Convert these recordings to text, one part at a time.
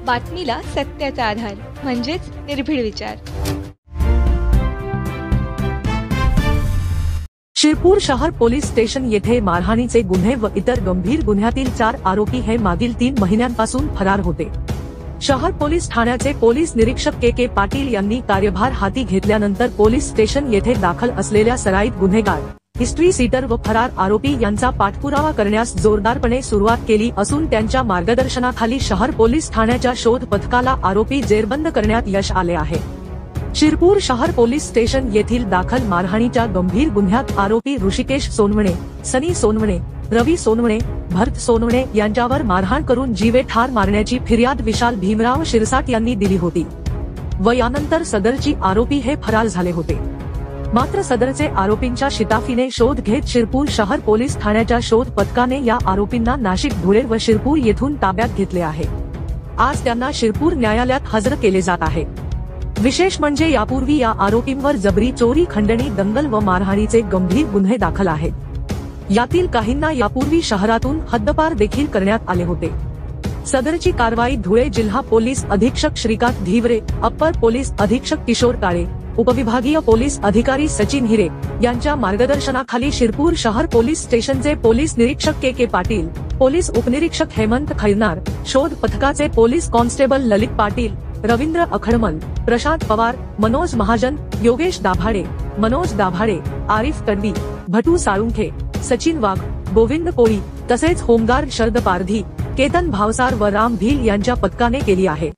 बातमीला सत्याचा आधार म्हणजेच निर्भीड विचार। शिरपूर शहर पोलीस स्टेशन येथे मारहाणीचे गुन्हे व इतर गंभीर गुन्ह्यातील 4 आरोपी हे मागील 3 महिन्यांपासून फरार होते। शहर पोलीस ठाण्याचे पोलीस निरीक्षक के पाटील यांनी कार्यभार हाती घेतल्यानंतर पोलीस स्टेशन येथे दाखल असलेल्या सराईत गुन्हेगार, हिस्ट्री सीटर व फरार आरोपी यांचा पाठपुरावा करण्यास जोरदारपणे सुरुवात केली असून त्यांच्या मार्गदर्शनाखाली शहर पोलीस ठाण्याच्या शोध पथकाला आरोपी जेरबंद करण्यात यश आले आहे। शिरपूर शहर पोलीस स्टेशन येथील दाखल मारहाणीच्या गंभीर गुन्ह्यात आरोपी ऋषिकेश सोनवणे, सनी सोनवणे, रवी सोनवणे, भरत सोनवणे यांच्यावर मारहाण करून जीवे ठार मारण्याची फिर्याद विशाल भीमराव शिरसाट यांनी दिली होती व यानंतर सदरची आरोपी हे फरार झाले होते। मात्र सदरचे आरोपींच्या शिताफीने शोध घेत शिरपूर शहर पोलीस ठाण्याच्या शोध पथकाने या आरोपींना नाशिक, धुळे व शिरपूर येथून ताब्यात घेतले आहे। आज त्यांना शिरपूर न्यायालयात हजर केले जात आहे। विशेष म्हणजे यापूर्वी या आरोपींवर जबरी, चोरी, खंडणी, दंगल व मारहाणीचे गंभीर गुन्हे दाखल आहेत। यातील काहींना यापूर्वी शहरातून हद्दपार देखील करण्यात आले होते। सदरची कारवाई धुळे जिल्हा पोलीस अधीक्षक श्रीकांत धीवरे, अप्पर पोलीस अधीक्षक किशोर काळे, उपविभागीय पोलीस अधिकारी सचिन हिरे यांच्या मार्गदर्शनाखाली शिरपूर शहर पोलीस स्टेशनचे पोलीस निरीक्षक के पाटील, पोलीस उपनिरीक्षक हेमंत खैरनार, शोध पथकाचे पोलीस कॉन्स्टेबल ललित पाटील, रवींद्र अखडमल, प्रशांत पवार, मनोज महाजन, योगेश दाभाडे, मनोज दाभाडे, आरिफ तडवी, भटू साळुंखे, सचिन वाघ, गोविंद कोळी तसेच होमगार्ड शरद पारधी, केतन भावसार व राम भील यांच्या पथकाने केली आहे।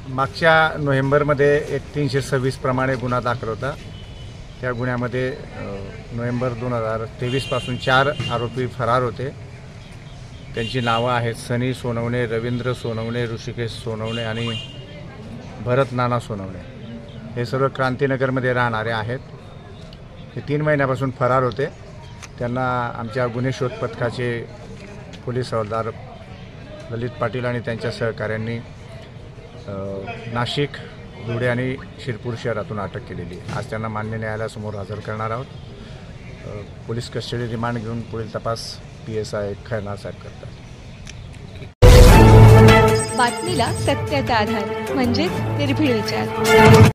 मागच्या नोव्हेंबरमध्ये एक 326 प्रमाणे गुन्हा दाखल होता। त्या गुन्ह्यामध्ये नोव्हेंबर 2023 पासून 4 आरोपी फरार होते। त्यांची नावं आहेत सनी सोनवणे, रवींद्र सोनवणे, ऋषिकेश सोनवणे आणि भरत नाना सोनवणे। हे सर्व क्रांतीनगरमध्ये राहणारे आहेत। हे 3 महिन्यापासून फरार होते। त्यांना आमच्या गुन्हे शोध पथकाचे पोलीस हवालदार ललित पाटील आणि त्यांच्या सहकाऱ्यांनी नाशिक, धुळे आणि शिरपूर शहरातून अटक केलेली आहे। आज त्यांना मान्य न्यायालयासमोर हजर करणार आहोत। पोलीस कस्टडी रिमांड घेऊन पुढील तपास PSI खैरनार साहेब करतात। बातमीला सत्याचा आधार म्हणजेच निर्भीड विचार।